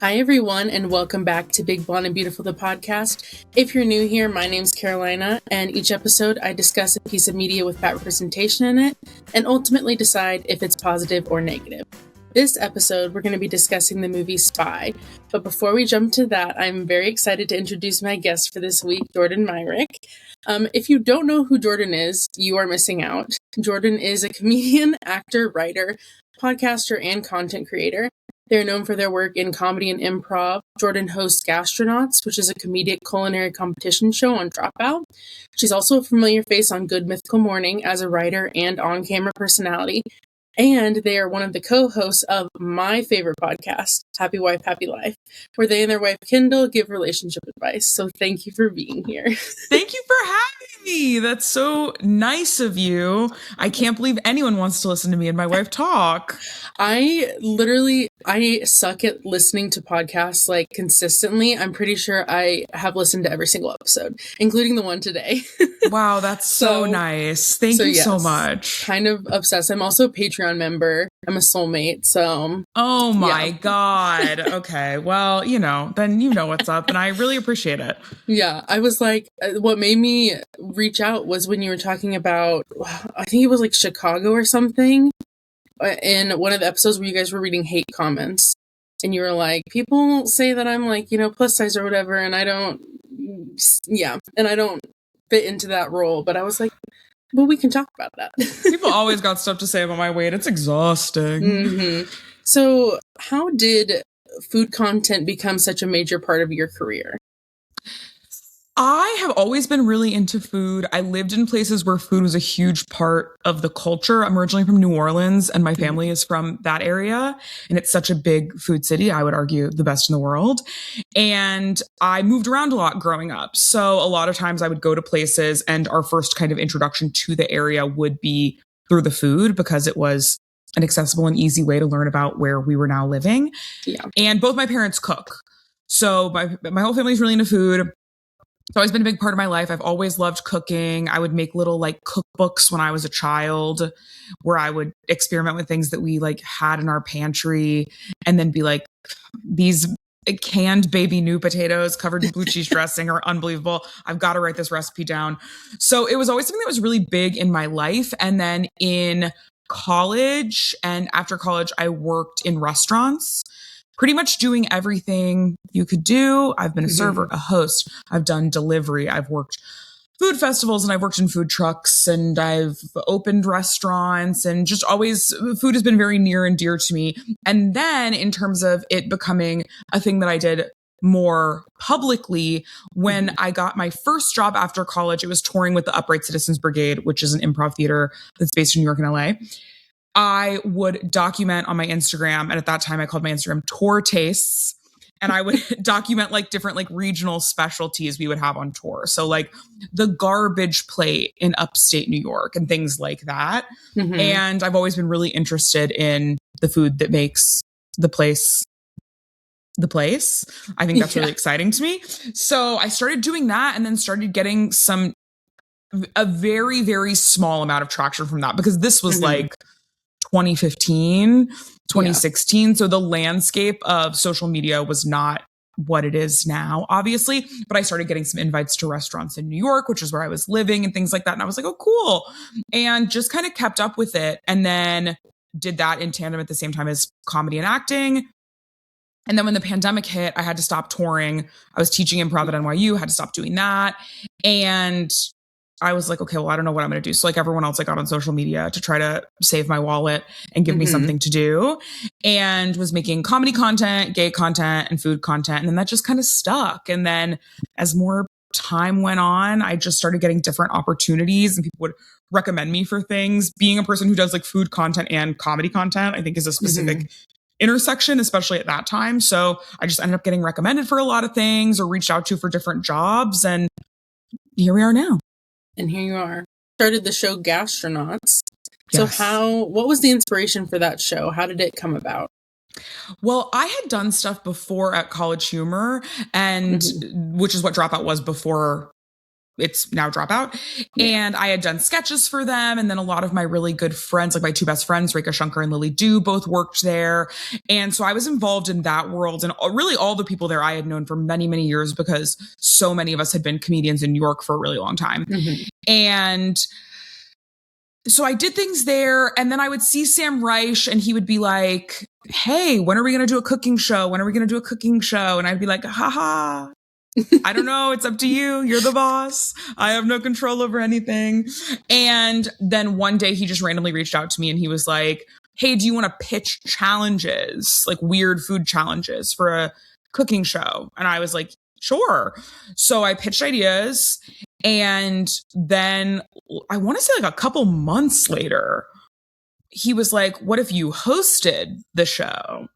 Hi, everyone, and welcome back to Big Blonde and Beautiful, the podcast. If you're new here, my name's Karolina, and each episode I discuss a piece of media with fat representation in it, and ultimately decide if it's positive or negative. This episode, we're going to be discussing the movie Spy, but before we jump to that, I'm very excited to introduce my guest for this week, Jordan Myrick. If you don't know who Jordan is, you are missing out. Jordan is a comedian, actor, writer, podcaster, and content creator. They're known for their work in comedy and improv. Jordan hosts Gastronauts, which is a comedic culinary competition show on Dropout. She's also a familiar face on Good Mythical Morning as a writer and on-camera personality. And they are one of the co-hosts of my favorite podcast, Happy Wife, Happy Life, where they and their wife, Kendall, give relationship advice. So thank you for being here. Thank you for having me. That's so nice of you. I can't believe anyone wants to listen to me and my wife talk. I suck at listening to podcasts like consistently. I'm pretty sure I have listened to every single episode, including the one today. Wow, that's so nice. Thank you so much. Kind of obsessed. I'm also a Patreon member. I'm a soulmate, so. Oh my God. Okay. Well, then you know what's up, and I really appreciate it. Yeah. I was like, what made me reach out was when you were talking about, I think it was like Chicago or something, in one of the episodes where you guys were reading hate comments. And you were like, people say that I'm like, plus size or whatever, and I don't fit into that role. But I was like, well, we can talk about that. People always got stuff to say about my weight. It's exhausting. Mm-hmm. So how did food content become such a major part of your career? I have always been really into food. I lived in places where food was a huge part of the culture. I'm originally from New Orleans, and my family is from that area. And it's such a big food city. I would argue the best in the world. And I moved around a lot growing up. So a lot of times I would go to places, and our first kind of introduction to the area would be through the food, because it was an accessible and easy way to learn about where we were now living. Yeah. And both my parents cook. So my whole family's really into food. It's always been a big part of my life. I've always loved cooking. I would make little cookbooks when I was a child, where I would experiment with things that we had in our pantry, and then be like, these canned baby new potatoes covered in blue cheese dressing are unbelievable. I've got to write this recipe down. So it was always something that was really big in my life. And then in college and after college, I worked in restaurants, pretty much doing everything you could do. I've been a server, a host. I've done delivery. I've worked food festivals, and I've worked in food trucks, and I've opened restaurants, and just always food has been very near and dear to me. And then in terms of it becoming a thing that I did more publicly, when I got my first job after college, it was touring with the Upright Citizens Brigade, which is an improv theater that's based in New York and LA. I would document on my Instagram, and at that time I called my Instagram Tour Tastes, and I would document different regional specialties we would have on tour. So the garbage plate in upstate New York and things like that. Mm-hmm. And I've always been really interested in the food that makes the place the place. I think that's really exciting to me. So I started doing that, and then started getting a very, very small amount of traction from that, because this was 2015, 2016. Yeah. So the landscape of social media was not what it is now, obviously. But I started getting some invites to restaurants in New York, which is where I was living, and things like that. And I was like, oh, cool. And just kind of kept up with it. And then did that in tandem at the same time as comedy and acting. And then when the pandemic hit, I had to stop touring. I was teaching improv at NYU, had to stop doing that. And I was like, okay, well, I don't know what I'm going to do. So everyone else, I got on social media to try to save my wallet and give me something to do, and was making comedy content, gay content, and food content. And then that just kind of stuck. And then as more time went on, I just started getting different opportunities, and people would recommend me for things. Being a person who does food content and comedy content, I think is a specific intersection, especially at that time. So I just ended up getting recommended for a lot of things, or reached out to for different jobs. And here we are now. And here you are. Started the show Gastronauts. Yes. So what was the inspiration for that show? How did it come about? Well, I had done stuff before at College Humor, and which is what Dropout was before it's now Dropout. Yeah. And I had done sketches for them. And then a lot of my really good friends, like my two best friends, Reka Shankar and Lily Du, both worked there. And so I was involved in that world. And really all the people there I had known for many, many years because so many of us had been comedians in New York for a really long time. Mm-hmm. And so I did things there. And then I would see Sam Reich and he would be like, hey, when are we going to do a cooking show? When are we going to do a cooking show? And I'd be like, haha. I don't know. It's up to you. You're the boss. I have no control over anything. And then one day he just randomly reached out to me and he was like, hey, do you want to pitch challenges, like weird food challenges for a cooking show? And I was like, sure. So I pitched ideas. And then I want to say like a couple months later, he was like, what if you hosted the show?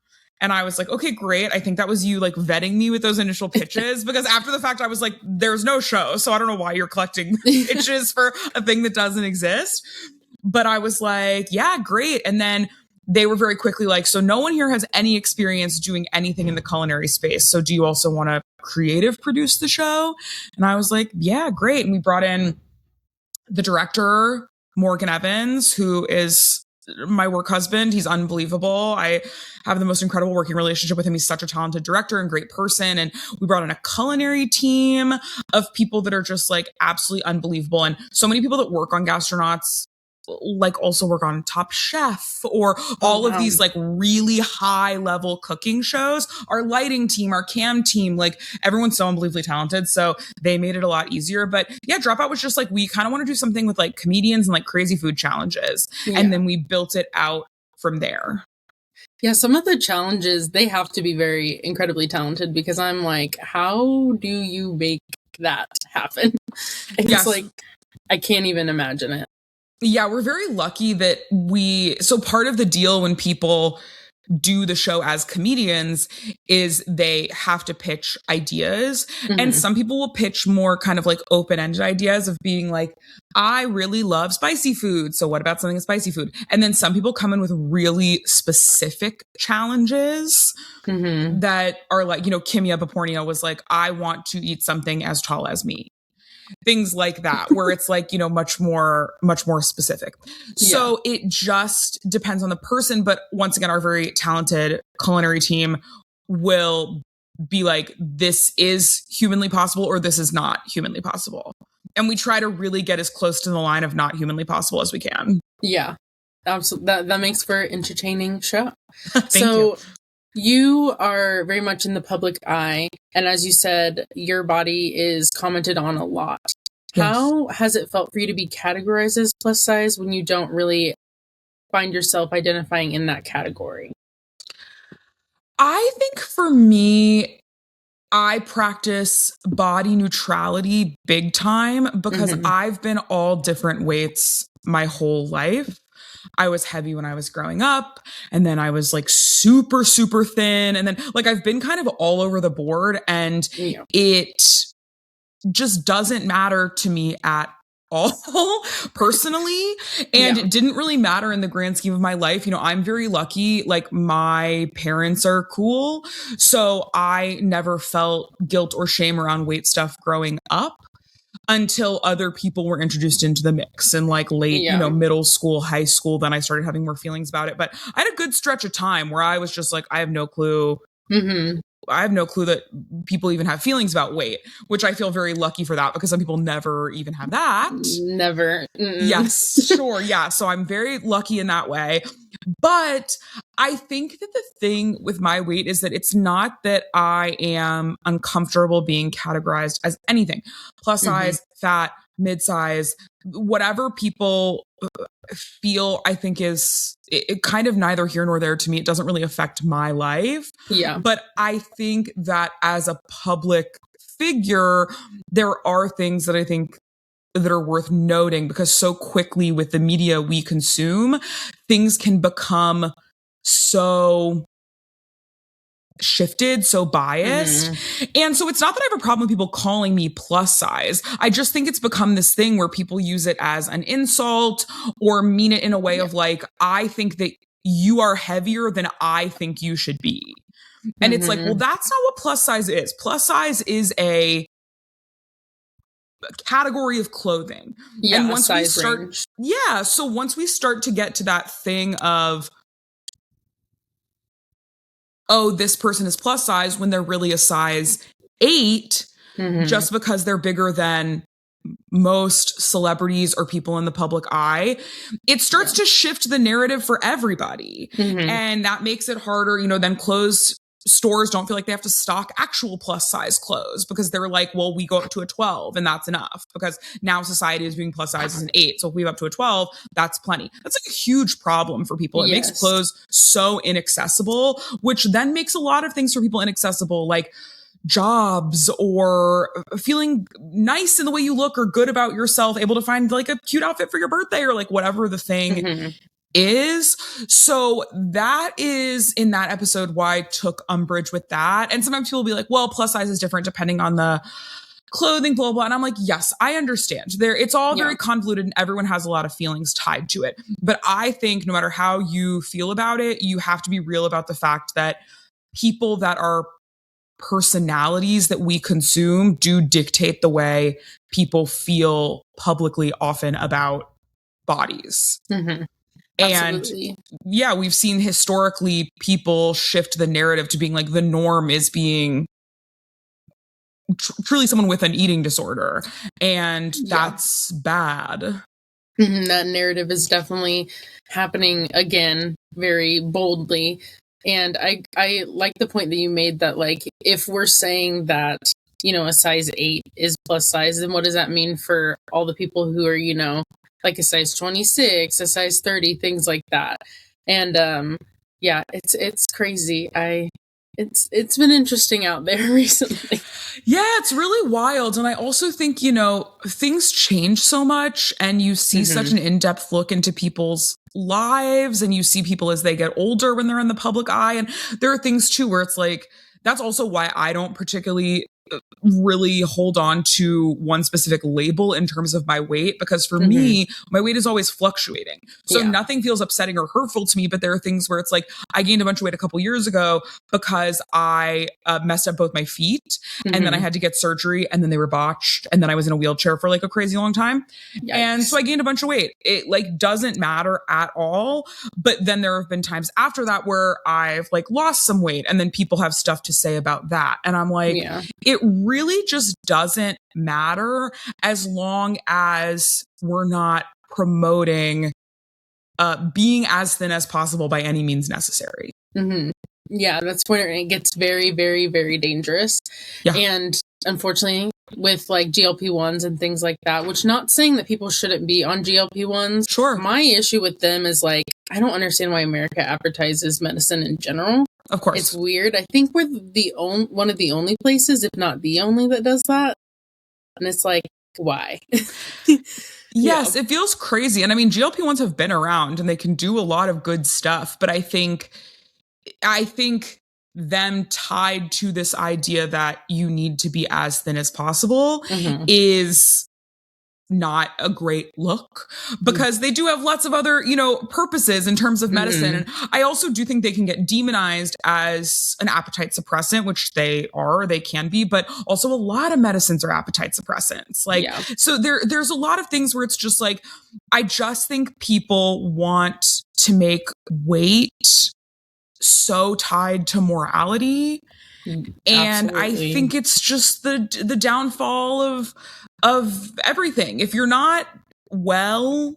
And I was like, okay, great. I think that was you like vetting me with those initial pitches because after the fact, I was like, there's no show. So I don't know why you're collecting pitches for a thing that doesn't exist. But I was like, yeah, great. And then they were very quickly like, so no one here has any experience doing anything in the culinary space. So do you also want to creative produce the show? And I was like, yeah, great. And we brought in the director, Morgan Evans, who is my work husband. He's unbelievable. I have the most incredible working relationship with him. He's such a talented director and great person. And we brought in a culinary team of people that are just like absolutely unbelievable. And so many people that work on Gastronauts like also work on Top Chef or all of these like really high level cooking shows. Our lighting team, our cam team, like everyone's so unbelievably talented. So they made it a lot easier. But yeah, Dropout was just like, we kind of want to do something with like comedians and like crazy food challenges. Yeah. And then we built it out from there. Yeah, some of the challenges, they have to be very incredibly talented because I'm like, how do you make that happen? It's like, I can't even imagine it. Yeah, we're very lucky that so part of the deal when people do the show as comedians is they have to pitch ideas. Mm-hmm. And some people will pitch more kind of like open-ended ideas of being like, I really love spicy food. So what about something with spicy food? And then some people come in with really specific challenges that are like, you know, Kimia Bapornia was like, I want to eat something as tall as me. Things like that, where it's like, you know, much more specific. So it just depends on the person. But once again, our very talented culinary team will be like, this is humanly possible or this is not humanly possible. And we try to really get as close to the line of not humanly possible as we can. Yeah, absolutely. That makes for an entertaining show. Thank you. You are very much in the public eye. And as you said, your body is commented on a lot. Yes. How has it felt for you to be categorized as plus size when you don't really find yourself identifying in that category? I think for me, I practice body neutrality big time because I've been all different weights my whole life. I was heavy when I was growing up, and then I was like super, super thin. And then like I've been kind of all over the board, and it just doesn't matter to me at all personally. And it didn't really matter in the grand scheme of my life. You know, I'm very lucky. Like my parents are cool. So I never felt guilt or shame around weight stuff growing up. Until other people were introduced into the mix in like late, you know, middle school, high school, then I started having more feelings about it. But I had a good stretch of time where I was just like, I have no clue. I have no clue that people even have feelings about weight, which I feel very lucky for that because some people never even have that. Never. Yes, sure. Yeah. So I'm very lucky in that way. But I think that the thing with my weight is that it's not that I am uncomfortable being categorized as anything. Plus size, fat, mid-size, whatever people feel, I think is it kind of neither here nor there to me. It doesn't really affect my life. Yeah. But I think that as a public figure, there are things that I think that are worth noting because so quickly with the media we consume, things can become so shifted, so biased. And so it's not that I have a problem with people calling me plus size. I just think it's become this thing where people use it as an insult or mean it in a way of like, I think that you are heavier than I think you should be. And it's like, well, that's not what plus size is. Plus size is a category of clothing. Yeah, and once size we start, range. yeah, so once we start to get to that thing of, oh, this person is plus size when they're really a size 8, just because they're bigger than most celebrities or people in the public eye, it starts to shift the narrative for everybody. And that makes it harder, then clothes stores don't feel like they have to stock actual plus size clothes because they're like, well, we go up to a 12 and that's enough because now society is viewing plus size as an 8. So if we have up to a 12, that's plenty. That's like a huge problem for people. It makes clothes so inaccessible, which then makes a lot of things for people inaccessible, like jobs or feeling nice in the way you look or good about yourself, able to find like a cute outfit for your birthday or like whatever the thing is. So that is in that episode why I took umbrage with that. And sometimes people will be like, well, plus size is different depending on the clothing, blah, blah. And I'm like, yes, I understand. It's all very convoluted and everyone has a lot of feelings tied to it. But I think no matter how you feel about it, you have to be real about the fact that people that are personalities that we consume do dictate the way people feel publicly often about bodies. And yeah, we've seen historically people shift the narrative to being like the norm is being truly someone with an eating disorder. And that's bad. That narrative is definitely happening again very boldly. And I like the point that you made that, like, if we're saying that, a size 8 is plus size, then what does that mean for all the people who are, like a size 26, a size 30, things like that. And it's crazy. It's been interesting out there recently. Yeah, it's really wild. And I also think, things change so much and you see such an in-depth look into people's lives and you see people as they get older when they're in the public eye. And there are things too where it's like, that's also why I don't particularly really hold on to one specific label in terms of my weight, because for me, my weight is always fluctuating. So nothing feels upsetting or hurtful to me, but there are things where it's like, I gained a bunch of weight a couple years ago because I messed up both my feet and then I had to get surgery and then they were botched. And then I was in a wheelchair for like a crazy long time. Yikes. And so I gained a bunch of weight. It like doesn't matter at all. But then there have been times after that where I've like lost some weight and then people have stuff to say about that. And I'm like, it really just doesn't matter as long as we're not promoting being as thin as possible by any means necessary. Yeah, that's where it gets very, very, very dangerous. And unfortunately, with like GLP-1s and things like that, which not saying that people shouldn't be on GLP-1s. Sure. My issue with them is like, I don't understand why America advertises medicine in general. Of course. It's weird. I think we're one of the only places, if not the only, that does that. And it's like, why? Yes, it feels crazy. And I mean, GLP-1s have been around and they can do a lot of good stuff. But I think them tied to this idea that you need to be as thin as possible is not a great look, because they do have lots of other, purposes in terms of medicine. And I also do think they can get demonized as an appetite suppressant, which they can be, but also a lot of medicines are appetite suppressants. So there's a lot of things where it's just like, I just think people want to make weight so tied to morality. And I think it's just the downfall of everything. If you're not well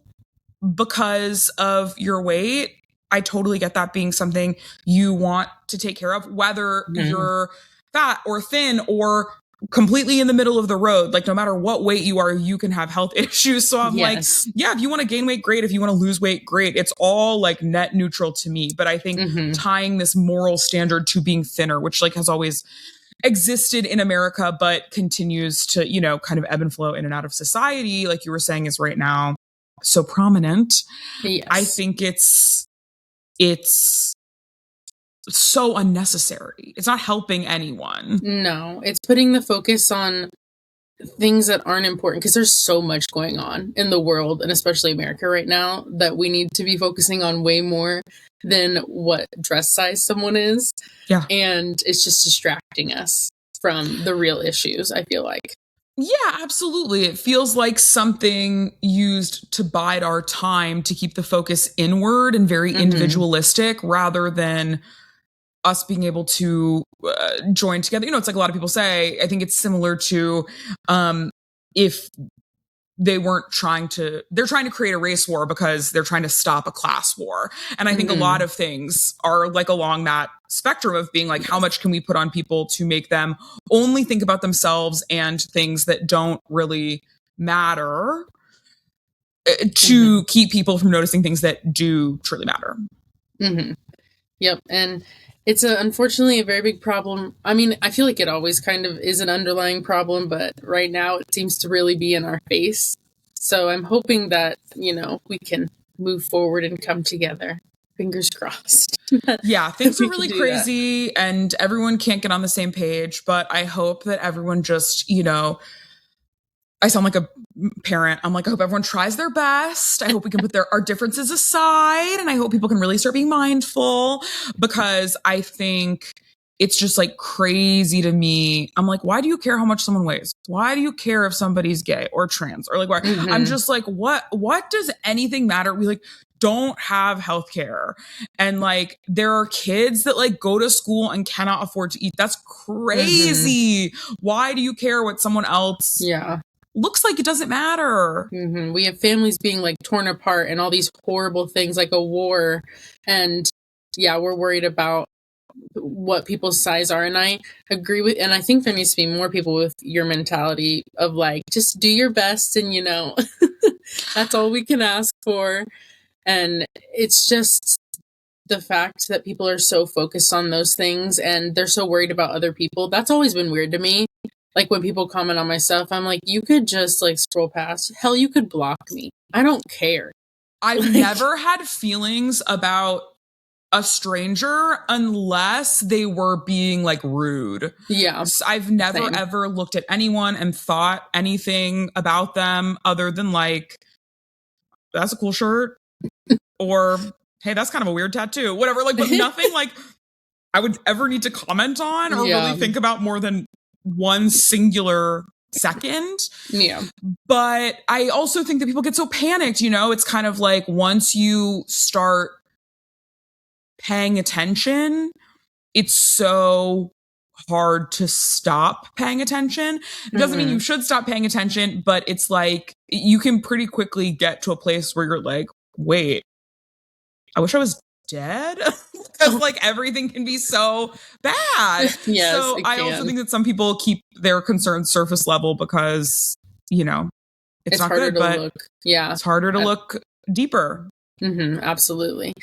because of your weight, I totally get that being something you want to take care of, whether you're fat or thin or completely in the middle of the road. Like no matter what weight you are, you can have health issues. So I'm like, yeah, if you want to gain weight, great. If you want to lose weight, great. It's all like net neutral to me. But I think tying this moral standard to being thinner, which like has always existed in America, but continues to, kind of ebb and flow in and out of society, like you were saying, is right now so prominent. I think it's so unnecessary. It's not helping anyone. No, it's putting the focus on things that aren't important, because there's so much going on in the world, and especially America right now, that we need to be focusing on way more than what dress size someone is. And it's just distracting us from the real issues, I feel like. Yeah, absolutely. It feels like something used to bide our time to keep the focus inward and very individualistic rather than us being able to join together. It's like a lot of people say, I think it's similar to if they're trying to create a race war because they're trying to stop a class war. And I think a lot of things are like along that spectrum of being like, how much can we put on people to make them only think about themselves and things that don't really matter to keep people from noticing things that do truly matter. Yep. And it's unfortunately a very big problem. I mean, I feel like it always kind of is an underlying problem, but right now it seems to really be in our face. So I'm hoping that, we can move forward and come together. Fingers crossed. Yeah, things are really crazy and everyone can't get on the same page, but I hope that everyone just, I sound like a parent. I'm like, I hope everyone tries their best. I hope we can put our differences aside, and I hope people can really start being mindful, because I think it's just like crazy to me. I'm like, why do you care how much someone weighs? Why do you care if somebody's gay or trans or like why? I'm just like, what does anything matter? We like don't have healthcare. And like there are kids that like go to school and cannot afford to eat. That's crazy. Why do you care what someone else looks like? It doesn't matter. We have families being like torn apart and all these horrible things like a war. And we're worried about what people's size are. And I agree with, and I think there needs to be more people with your mentality of like, just do your best. And, that's all we can ask for. And it's just the fact that people are so focused on those things and they're so worried about other people. That's always been weird to me. Like when people comment on my stuff, I'm like, you could just like scroll past. Hell, you could block me. I don't care. I've never had feelings about a stranger unless they were being like rude. Yeah. So I've never ever looked at anyone and thought anything about them other than like, that's a cool shirt. Or, hey, that's kind of a weird tattoo. Whatever. Like, but nothing like I would ever need to comment on or really think about more than one singular second. Yeah. But I also think that people get so panicked, it's kind of like once you start paying attention, it's so hard to stop paying attention. It doesn't mean you should stop paying attention, but it's like you can pretty quickly get to a place where you're like, wait, I wish I was dead, because like everything can be so bad. Yes, so I also think that some people keep their concerns surface level because it's not harder good, to but look. it's harder to look deeper. Absolutely.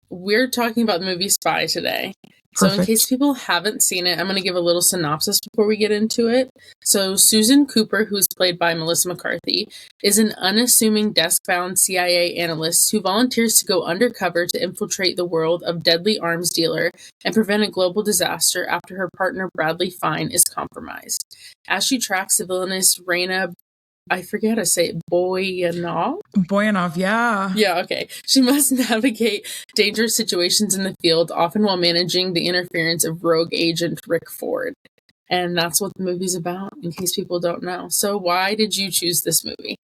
We're talking about the movie Spy today. Perfect. So in case people haven't seen it, I'm going to give a little synopsis before we get into it. So Susan Cooper, who's played by Melissa McCarthy, is an unassuming desk-bound CIA analyst who volunteers to go undercover to infiltrate the world of deadly arms dealer and prevent a global disaster after her partner Bradley Fine is compromised. As she tracks the villainous Raina, I forget how to say it, Boyanov, yeah. Yeah, okay. She must navigate dangerous situations in the field, often while managing the interference of rogue agent Rick Ford. And that's what the movie's about, in case people don't know. So why did you choose this movie?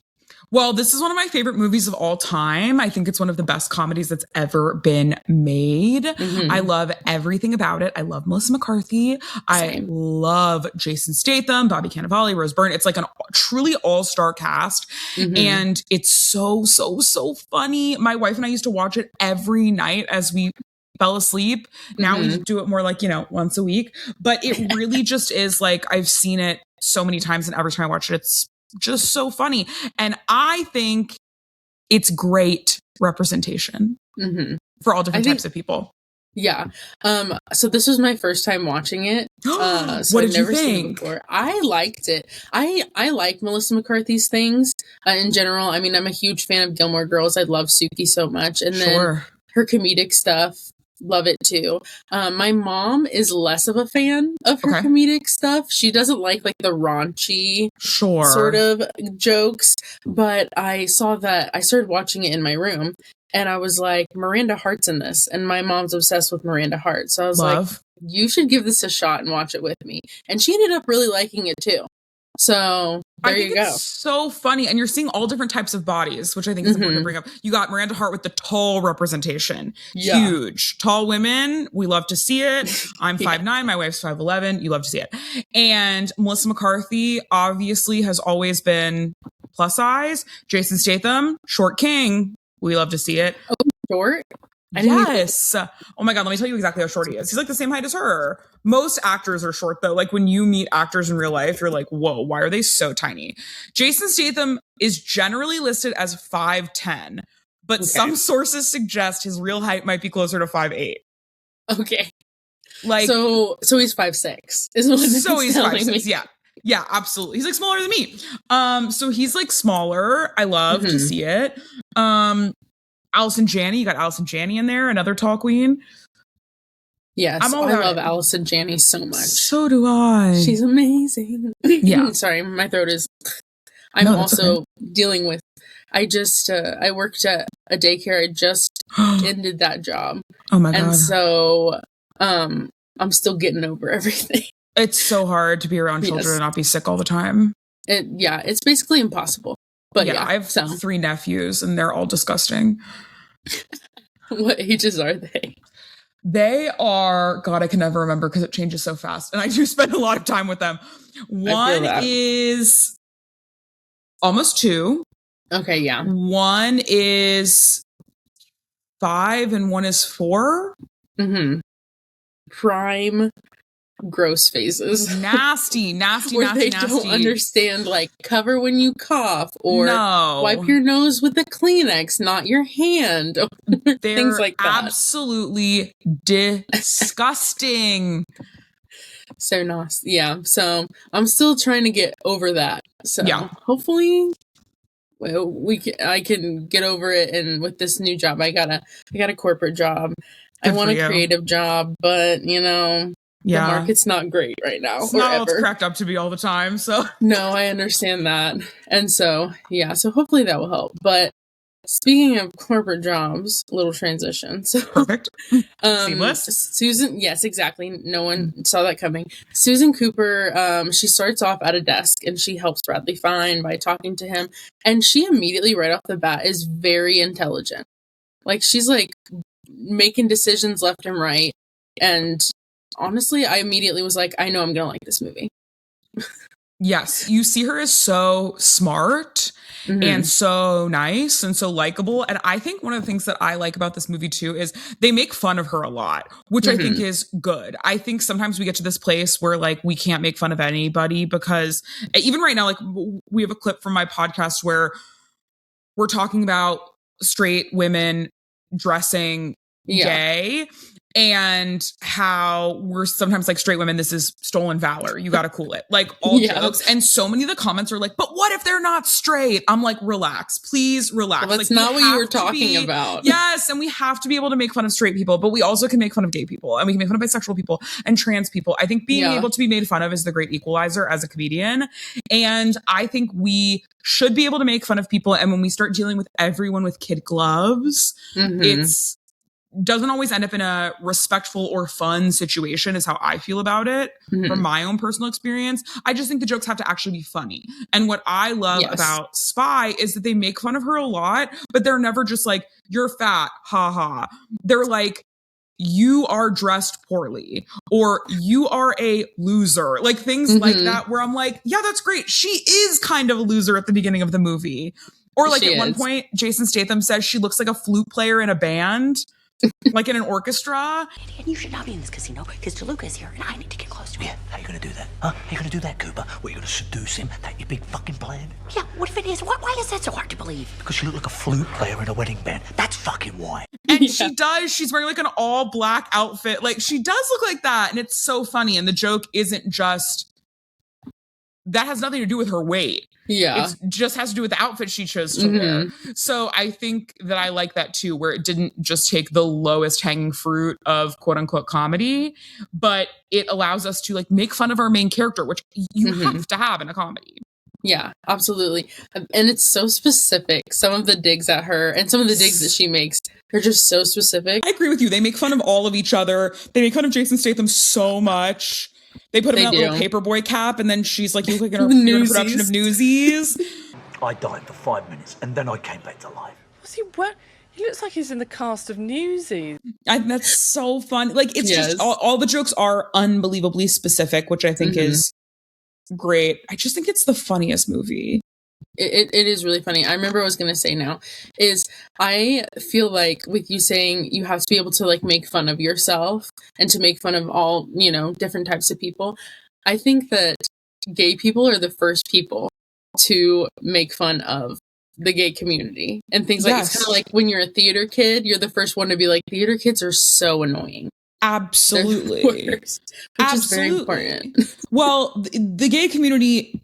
Well, this is one of my favorite movies of all time. I think it's one of the best comedies that's ever been made. I love everything about it. I love Melissa McCarthy. Same. I love Jason Statham, Bobby Cannavale, Rose Byrne. It's like a truly all-star cast. And it's so, so, so funny. My wife and I used to watch it every night as we fell asleep. Now we do it more like, once a week. But it really just is like, I've seen it so many times, and every time I watch it, it's just so funny. And I think it's great representation for all different types of people. Yeah. So this was my first time watching it. So what did you think? Before. I liked it. I like Melissa McCarthy's things in general. I mean, I'm a huge fan of Gilmore Girls. I love Suki so much. And then her comedic stuff, love it too. My mom is less of a fan of her comedic stuff. She doesn't like the raunchy sort of jokes. But I saw that, I started watching it in my room, and I was like, Miranda Hart's in this, and my mom's obsessed with Miranda Hart. So I was like, you should give this a shot and watch it with me. And she ended up really liking it too. So there you go. It's so funny. And you're seeing all different types of bodies, which I think is important to bring up. You got Miranda Hart with the tall representation. Yeah. Huge. Tall women. We love to see it. I'm 5'9". My wife's 5'11". You love to see it. And Melissa McCarthy obviously has always been plus size. Jason Statham, short king. We love to see it. Oh, short? Yes. Oh my God. Let me tell you exactly how short he is. He's like the same height as her. Most actors are short though. Like when you meet actors in real life, you're like, whoa, why are they so tiny? Jason Statham is generally listed as 5'10", but some sources suggest his real height might be closer to 5'8". Okay. Like, so he's 5'6". Is what so he's 5'6". Me. Yeah. Yeah, absolutely. He's like smaller than me. So he's like smaller. I love to see it. Allison Janney, you got Allison Janney in there, another tall queen. Yes, I love Allison Janney so much. So do I. She's amazing. Yeah. Sorry, my throat is... I'm also dealing with... I just... I worked at a daycare. I just ended that job. Oh my God. And so... I'm still getting over everything. It's so hard to be around children and not be sick all the time. It's basically impossible. But yeah, I have 3 nephews and they're all disgusting. What ages are they? They are, God, I can never remember because it changes so fast. And I do spend a lot of time with them. One is almost 2. Okay, yeah. One is 5 and one is 4. Mm-hmm. Prime gross phases. Nasty. Where they don't understand, like, cover when you cough or wipe your nose with a Kleenex, not your hand. Things like that. Absolutely disgusting. So nasty. Yeah. So I'm still trying to get over that. So hopefully I can get over it. And with this new job, I got a corporate job. I want a creative job, but the market's not great right now. It's not all it's cracked up to be all the time. So no, I understand that. And so, so hopefully that will help. But speaking of corporate jobs, little transition. So perfect. Seamless. Susan, yes, exactly. No one saw that coming. Susan Cooper, she starts off at a desk and she helps Bradley Fine by talking to him. And she immediately, right off the bat, is very intelligent. Like, she's like making decisions left and right. And honestly, I immediately was like, I know I'm going to like this movie. Yes. You see her as so smart and so nice and so likable. And I think one of the things that I like about this movie too is they make fun of her a lot, which I think is good. I think sometimes we get to this place where like we can't make fun of anybody because even right now, like we have a clip from my podcast where we're talking about straight women dressing gay and how we're sometimes like, straight women, this is stolen valor. You got to cool it. Like all jokes. And so many of the comments are like, but what if they're not straight? I'm like, relax, please relax. Well, that's like, not what you were talking about. Yes. And we have to be able to make fun of straight people, but we also can make fun of gay people and we can make fun of bisexual people and trans people. I think being able to be made fun of is the great equalizer as a comedian. And I think we should be able to make fun of people. And when we start dealing with everyone with kid gloves, it's doesn't always end up in a respectful or fun situation is how I feel about it from my own personal experience. I just think the jokes have to actually be funny. And what I love about Spy is that they make fun of her a lot, but they're never just like, you're fat, haha. They're like, you are dressed poorly or you are a loser. Like things like that where I'm like, yeah, that's great. She is kind of a loser at the beginning of the movie. Or like one point, Jason Statham says she looks like a flute player in a band. Like in an orchestra. You should not be in this casino because DeLuca is here and I need to get close to him. Yeah, how you gonna do that? Huh? How you gonna do that, Cooper? What, you gonna seduce him? That your big fucking plan? Yeah, what if it is? Why is that so hard to believe? Because you look like a flute player in a wedding band. That's fucking why. And she does. She's wearing like an all black outfit. Like she does look like that. And it's so funny. And the joke isn't just, that has nothing to do with her weight. Yeah. It just has to do with the outfit she chose to wear. So I think that I like that too, where it didn't just take the lowest hanging fruit of quote unquote comedy, but it allows us to like make fun of our main character, which you have to have in a comedy. Yeah, absolutely. And it's so specific. Some of the digs at her and some of the digs that she makes are just so specific. I agree with you. They make fun of all of each other. They make fun of Jason Statham so much. They put him in that little paperboy cap, and then she's like, you look like in a production of Newsies. I died for 5 minutes, and then I came back to life. Was he what? He looks like he's in the cast of Newsies. That's so fun. Like, it's just, all the jokes are unbelievably specific, which I think is great. I just think it's the funniest movie. It is really funny. I remember what I was going to say now is I feel like with you saying you have to be able to like make fun of yourself and to make fun of all, you know, different types of people. I think that gay people are the first people to make fun of the gay community and things like it's kind of like when you're a theater kid, you're the first one to be like, theater kids are so annoying. Absolutely. Which is very important. Well, the gay community,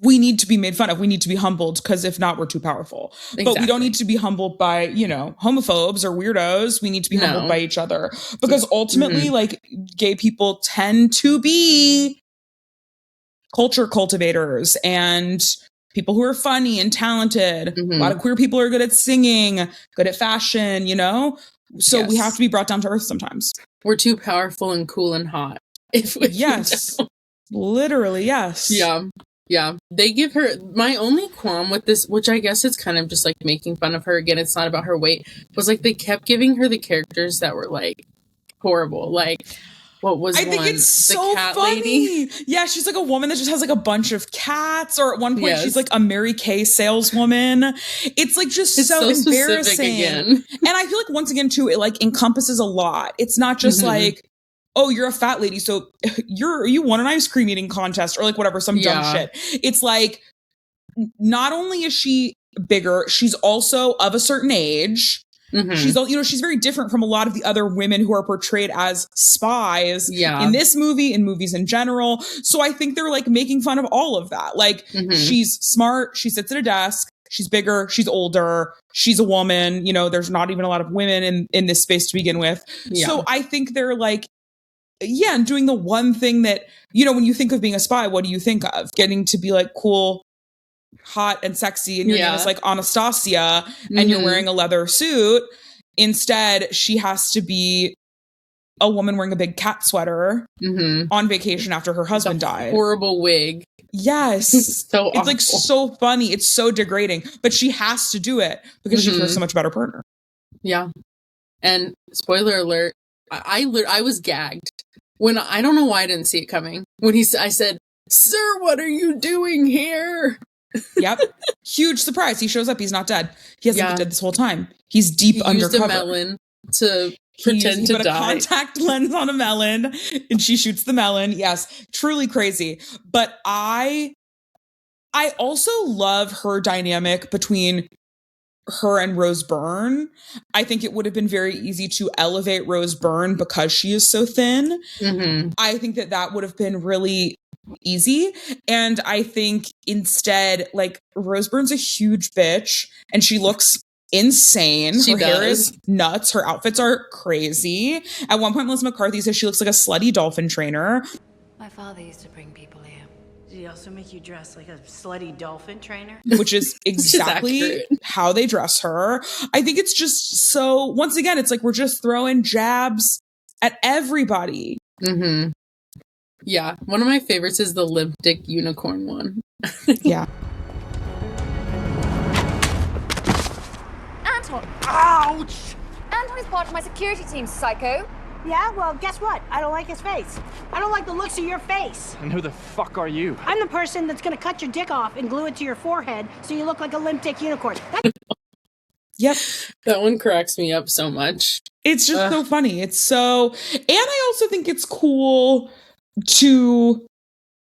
we need to be made fun of. We need to be humbled because if not, we're too powerful. Exactly. But we don't need to be humbled by, you know, homophobes or weirdos. We need to be humbled by each other because ultimately, like, gay people tend to be culture cultivators and people who are funny and talented. A lot of queer people are good at singing, good at fashion, you know? So we have to be brought down to earth sometimes. We're too powerful and cool and hot. Literally, yes. Yeah. They give her, my only qualm with this, which I guess it's kind of just like making fun of her. Again, it's not about her weight, was like they kept giving her the characters that were like horrible. Like, what was I think it's so cat funny. Lady? Yeah, she's like a woman that just has like a bunch of cats, or at one point she's like a Mary Kay saleswoman. It's like just so embarrassing. Again. And I feel like once again too, it like encompasses a lot. It's not just like, oh, you're a fat lady, so you won an ice cream eating contest or like whatever, some dumb shit. It's like, not only is she bigger, she's also of a certain age. She's, you know, she's very different from a lot of the other women who are portrayed as spies in this movie, in movies in general. So I think they're like making fun of all of that. Like, she's smart, she sits at a desk, she's bigger, she's older, she's a woman, you know, there's not even a lot of women in this space to begin with. So I think they're like, and doing the one thing that, you know, when you think of being a spy, what do you think of? Getting to be like cool, hot and sexy, and your name is like Anastasia, and you're wearing a leather suit. Instead, she has to be a woman wearing a big cat sweater on vacation after her husband died. Horrible wig. Yes. So awful. It's like so funny. It's so degrading, but she has to do it because she's a so much better partner. Yeah. And spoiler alert, I was gagged when I don't know why I didn't see it coming. When I said, "Sir, what are you doing here?" Yep. Huge surprise. He shows up. He's not dead. He hasn't been dead this whole time. He's deep undercover. He used a melon to pretend to die. He put a contact lens on a melon and she shoots the melon. Yes. Truly crazy. But I also love her dynamic between her and Rose Byrne. I think it would have been very easy to elevate Rose Byrne because she is so thin. I think that would have been really easy. And I think instead, like, Rose Byrne's a huge bitch and she looks insane. Her hair is nuts. Her outfits are crazy. At one point, Melissa McCarthy says she looks like a slutty dolphin trainer. My father used to bring people here. Did he also make you dress like a slutty dolphin trainer? Which is exactly how they dress her. I think it's just so, once again, it's like we're just throwing jabs at everybody. Yeah. One of my favorites is the limp dick unicorn one. Yeah. Anton! Ouch! Anton is part of my security team, psycho. Yeah, well, guess what? I don't like his face. I don't like the looks of your face. And who the fuck are you? I'm the person that's gonna cut your dick off and glue it to your forehead so you look like a limp dick unicorn. Yep. That one cracks me up so much. It's just so funny. It's so, and I also think it's cool to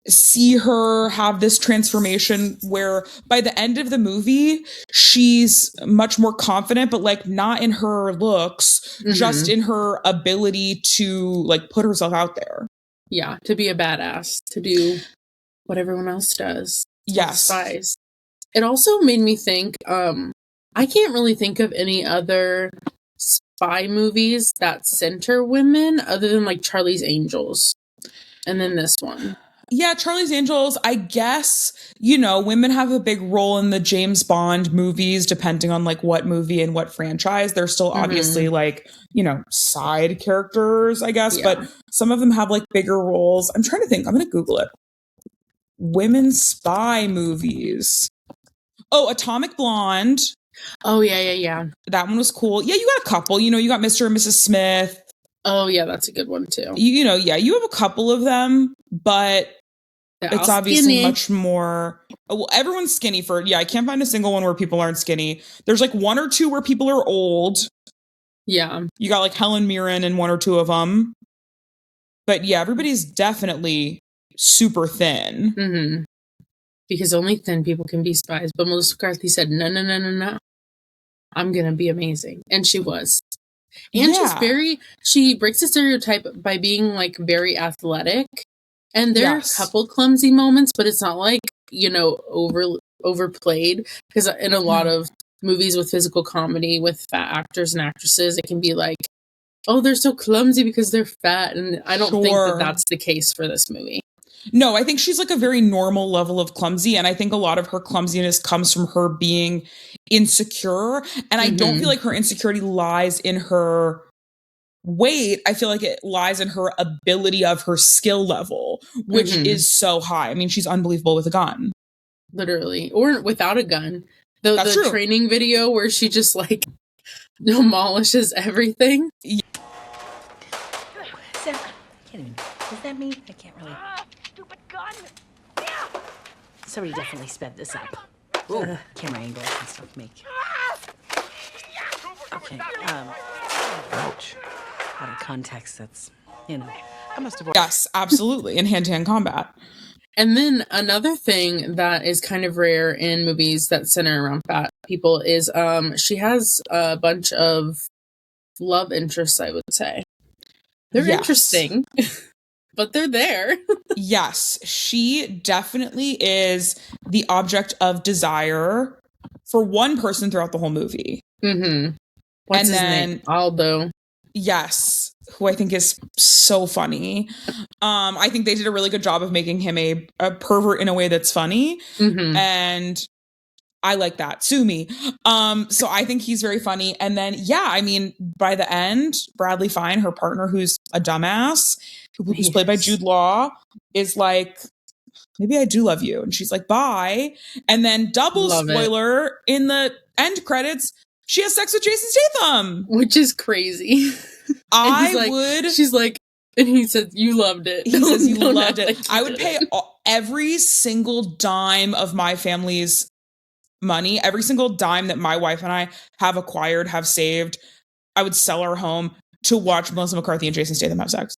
see her have this transformation where by the end of the movie, she's much more confident, but like not in her looks, just in her ability to like put herself out there. Yeah. To be a badass, to do what everyone else does. Yes. Spies. It also made me think, I can't really think of any other spy movies that center women other than like Charlie's Angels. And then this one. Yeah, Charlie's Angels, I guess, women have a big role in the James Bond movies, depending on like what movie and what franchise. They're still obviously like, side characters, I guess, but some of them have like bigger roles. I'm trying to think. I'm going to Google it. Women's spy movies. Oh, Atomic Blonde. Oh, yeah. That one was cool. Yeah, you got a couple. You got Mr. and Mrs. Smith. Oh, yeah, that's a good one, too. You have a couple of them, but it's obviously skinny. much more. Well, everyone's skinny I can't find a single one where people aren't skinny. There's like one or two where people are old. Yeah. You got like Helen Mirren in one or two of them. But yeah, everybody's definitely super thin. Mm-hmm. Because only thin people can be spies. But Melissa McCarthy said, no. I'm going to be amazing. And she was. And she breaks the stereotype by being like very athletic. And there are a couple clumsy moments, but it's not like, overplayed. Because in a lot of movies with physical comedy with fat actors and actresses, it can be like, oh, they're so clumsy because they're fat. And I don't think that that's the case for this movie. No, I think she's like a very normal level of clumsy. And I think a lot of her clumsiness comes from her being insecure. And I don't feel like her insecurity lies in her weight. I feel like it lies in her ability of her skill level, which is so high. I mean, she's unbelievable with a gun. Literally. Or without a gun. The training video where she just like demolishes everything. Yeah. Sarah, I can't even. Is that me? I can't really. Stupid gun! Yeah! Somebody definitely sped this up. Camera angles and stuff make. Okay. Ouch. Out of context, that's, I must have. Yes, absolutely. In hand-to-hand combat. And then another thing that is kind of rare in movies that center around fat people is she has a bunch of love interests, I would say. They're interesting, but they're there. Yes, she definitely is the object of desire for one person throughout the whole movie. Mm-hmm. What's his name? Aldo. Yes, who I think is so funny. I think they did a really good job of making him a pervert in a way that's funny. Mm-hmm. And I like that. Sue me. So I think he's very funny. And then, I mean, by the end, Bradley Fine, her partner, who's a dumbass, who's played by Jude Law, is like, maybe I do love you. And she's like, bye. And then spoiler, in the end credits, she has sex with Jason Statham. Which is crazy. She's like, and he said, you loved it. He says, you loved it. I would pay every single dime of my family's money, every single dime that my wife and I have saved. I would sell our home to watch Melissa McCarthy and Jason Statham have sex.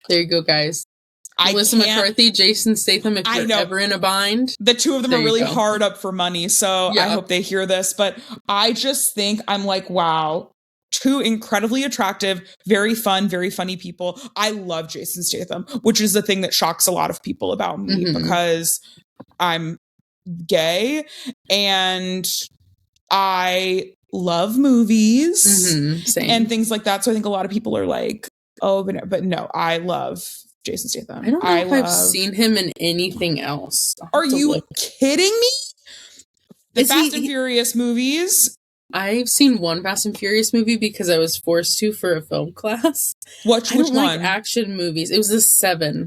There you go, guys. Melissa McCarthy, Jason Statham, if you're ever in a bind. The two of them are really hard up for money, so I hope they hear this. But I just think, I'm like, wow, two incredibly attractive, very fun, very funny people. I love Jason Statham, which is the thing that shocks a lot of people about me because I'm gay and I love movies and things like that. So I think a lot of people are like, oh, but no, I love Jason Statham. I don't know if I've seen him in anything else. Are you kidding me? The Fast and Furious movies. I've seen one Fast and Furious movie because I was forced to for a film class. Which one? Like action movies. It was the 7.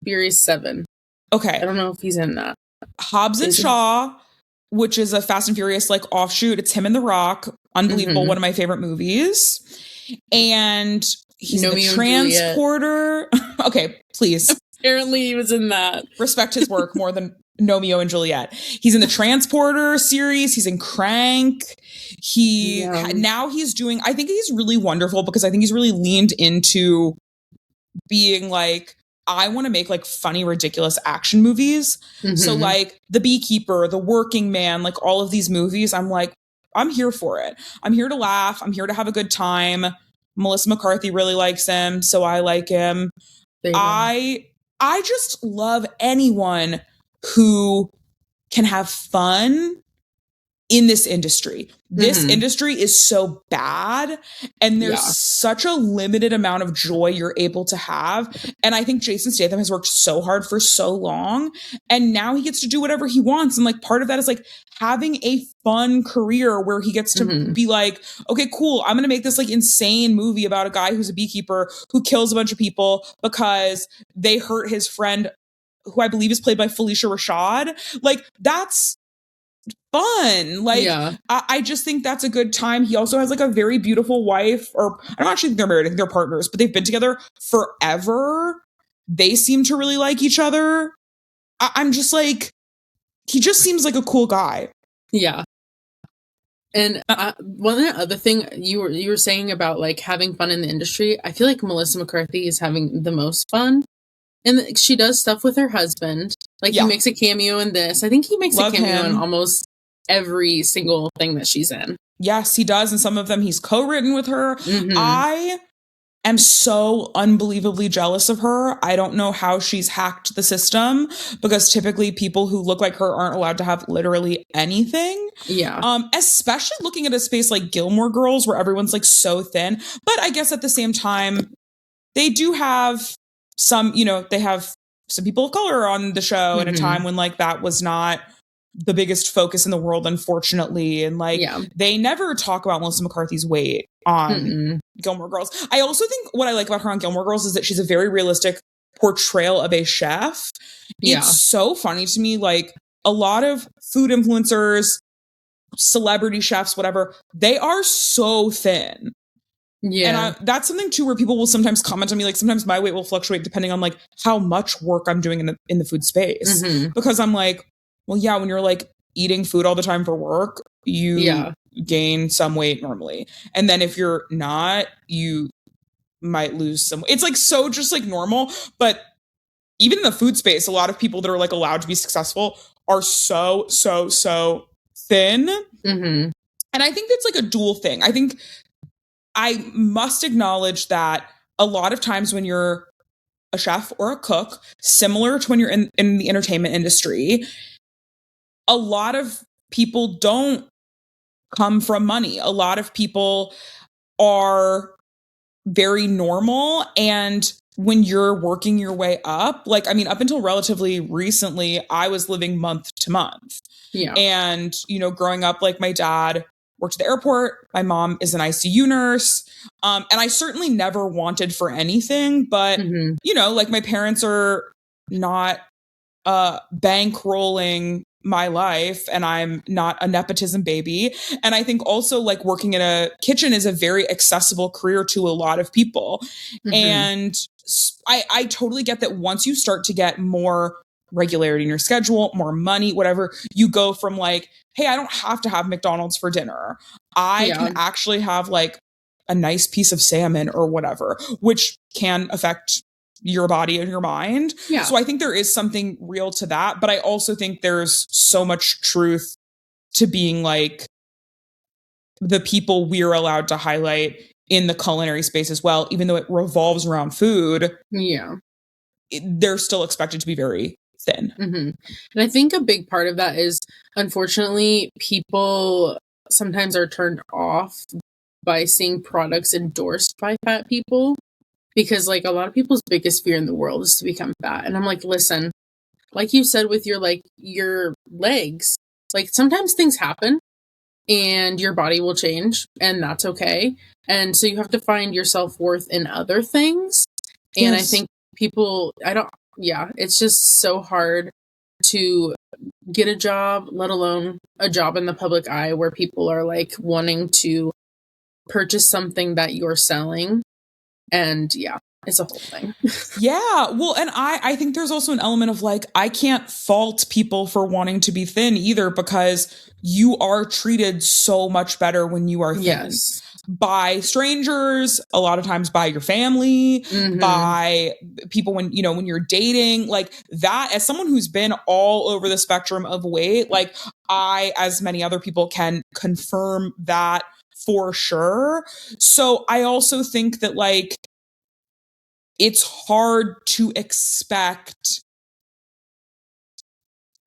Furious 7. Okay. I don't know if he's in that. Hobbs and Shaw, which is a Fast and Furious like offshoot. It's him and The Rock. Unbelievable. One of my favorite movies. And he's the transporter. Okay, please. Apparently he was in that. Respect his work more than Romeo and Juliet. He's in the Transporter series. He's in Crank. Now he's doing, I think he's really wonderful because I think he's really leaned into being like, I want to make like funny, ridiculous action movies. So like The Beekeeper, The Working Man, like all of these movies, I'm like, I'm here for it. I'm here to laugh. I'm here to have a good time. Melissa McCarthy really likes him, so I like him. I just love anyone who can have fun in this industry. This industry is so bad, and there's such a limited amount of joy you're able to have. And I think Jason Statham has worked so hard for so long, and now he gets to do whatever he wants. And like part of that is like having a fun career where he gets to be like, okay, cool, I'm going to make this like insane movie about a guy who's a beekeeper who kills a bunch of people because they hurt his friend, who I believe is played by Felicia Rashad. Like, that's fun. Like, I just think that's a good time. He also has like a very beautiful wife, or I don't actually think they're married, I think they're partners, but they've been together forever. They seem to really like each other. I'm just like, he just seems like a cool guy. Yeah. And one other thing you were saying about like having fun in the industry, I feel like Melissa McCarthy is having the most fun. And she does stuff with her husband. Like he makes a cameo in this. I think he makes a cameo in almost every single thing that she's in. Yes, he does. And some of them he's co-written with her. I am so unbelievably jealous of her. I don't know how she's hacked the system, because typically people who look like her aren't allowed to have literally anything. Yeah. Especially looking at a space like Gilmore Girls where everyone's like so thin. But I guess at the same time, they do have some, you know, they have some people of color on the show at a time when like that was not the biggest focus in the world, unfortunately. And like, they never talk about Melissa McCarthy's weight on Gilmore Girls. I also think what I like about her on Gilmore Girls is that she's a very realistic portrayal of a chef. It's so funny to me. Like, a lot of food influencers, celebrity chefs, whatever, they are so thin. Yeah. And that's something too, where people will sometimes comment on me. Like, sometimes my weight will fluctuate depending on like how much work I'm doing in the food space. Because I'm like, well, yeah, when you're like eating food all the time for work, you gain some weight normally. And then if you're not, you might lose some. It's like so just like normal. But even in the food space, a lot of people that are like allowed to be successful are so thin. And I think that's like a dual thing. I think I must acknowledge that a lot of times when you're a chef or a cook, similar to when you're in the entertainment industry, a lot of people don't come from money. A lot of people are very normal. And when you're working your way up, like, I mean, up until relatively recently, I was living month to month. Yeah. And, you know, growing up, like, my dad worked at the airport. My mom is an ICU nurse. And I certainly never wanted for anything, but, you know, like, my parents are not bankrolling my life, and I'm not a nepotism baby. And I think also like working in a kitchen is a very accessible career to a lot of people. And I totally get that once you start to get more regularity in your schedule, more money, whatever, you go from like, hey, I don't have to have McDonald's for dinner. I can actually have like a nice piece of salmon or whatever, which can affect your body and your mind. Yeah. So I think there is something real to that. But I also think there's so much truth to being like the people we're allowed to highlight in the culinary space as well, even though it revolves around food. Yeah. They're still expected to be very thin. And I think a big part of that is, unfortunately, people sometimes are turned off by seeing products endorsed by fat people. Because, like, a lot of people's biggest fear in the world is to become fat. And I'm like, listen, like you said with your legs, like, sometimes things happen and your body will change, and that's okay. And so you have to find your self-worth in other things. And I think people, it's just so hard to get a job, let alone a job in the public eye where people are, like, wanting to purchase something that you're selling. And it's a whole thing. Yeah. Well, and I think there's also an element of like, I can't fault people for wanting to be thin either, because you are treated so much better when you are thin. Yes. By strangers, a lot of times by your family, by people when you're dating, like that. As someone who's been all over the spectrum of weight, like I, as many other people, can confirm that for sure. So I also think that like it's hard to expect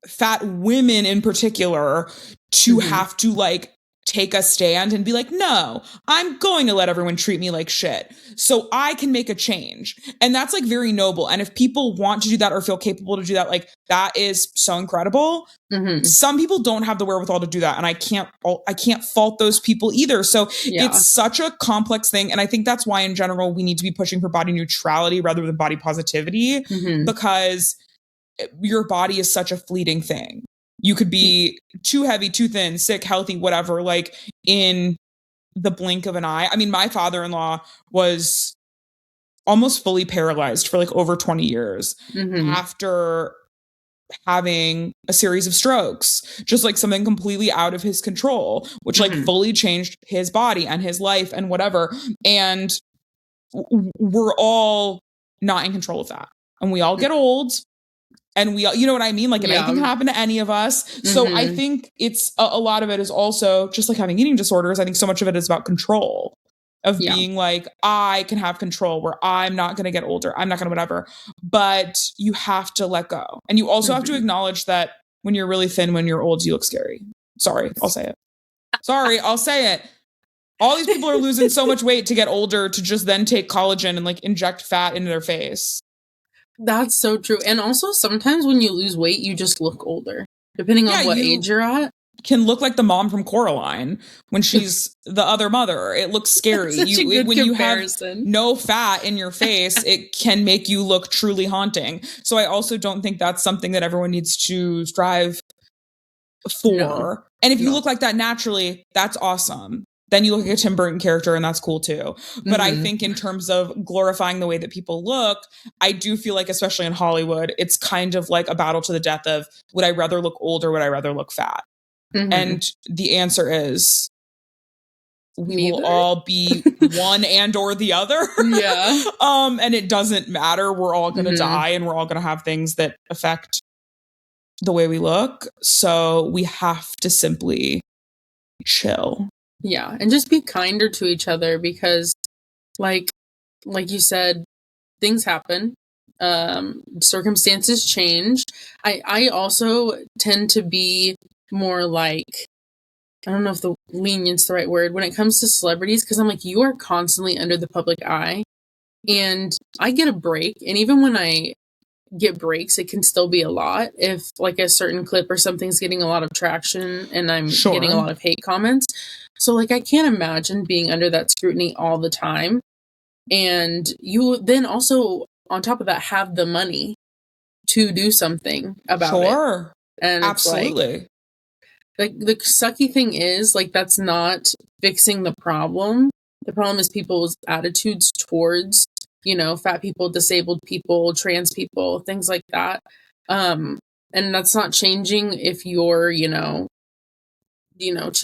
fat women in particular to have to like take a stand and be like, no, I'm going to let everyone treat me like shit so I can make a change. And that's like very noble. And if people want to do that or feel capable to do that, like that is so incredible. Some people don't have the wherewithal to do that. And I can't fault those people either. So it's such a complex thing. And I think that's why in general, we need to be pushing for body neutrality rather than body positivity, because your body is such a fleeting thing. You could be too heavy, too thin, sick, healthy, whatever, like in the blink of an eye. I mean, my father-in-law was almost fully paralyzed for like over 20 years after having a series of strokes, just like something completely out of his control, which like fully changed his body and his life and whatever. And we're all not in control of that. And we all get old. And we, you know what I mean? Like, anything happen to any of us. So I think it's a lot of it is also just like having eating disorders. I think so much of it is about control of being like, I can have control where I'm not going to get older. I'm not going to whatever, but you have to let go. And you also have to acknowledge that when you're really thin, when you're old, you look scary. Sorry, I'll say it. Sorry, I'll say it. All these people are losing so much weight to get older to just then take collagen and like inject fat into their face. That's so true. And also sometimes when you lose weight, you just look older, depending on what age you're at. Can look like the mom from Coraline when she's the other mother. It looks scary. When you have no fat in your face, it can make you look truly haunting. So I also don't think that's something that everyone needs to strive for. No. And if you look like that naturally, that's awesome. Then you look like a Tim Burton character and that's cool too. But I think in terms of glorifying the way that people look, I do feel like, especially in Hollywood, it's kind of like a battle to the death of, would I rather look old or would I rather look fat? And the answer is, we will all be one and or the other. And it doesn't matter. We're all going to die and we're all going to have things that affect the way we look. So we have to simply chill. Yeah, and just be kinder to each other because, like you said, things happen. Circumstances change. I also tend to be more like, I don't know if the lenient's the right word, when it comes to celebrities, because I'm like, you are constantly under the public eye, and I get a break, and even when I get breaks, it can still be a lot if like a certain clip or something's getting a lot of traction and I'm getting a lot of hate comments. So like I can't imagine being under that scrutiny all the time. And you then also on top of that have the money to do something about it. And absolutely. Like the sucky thing is like that's not fixing the problem. The problem is people's attitudes towards, you know, fat people, disabled people, trans people, things like that. And that's not changing if you're,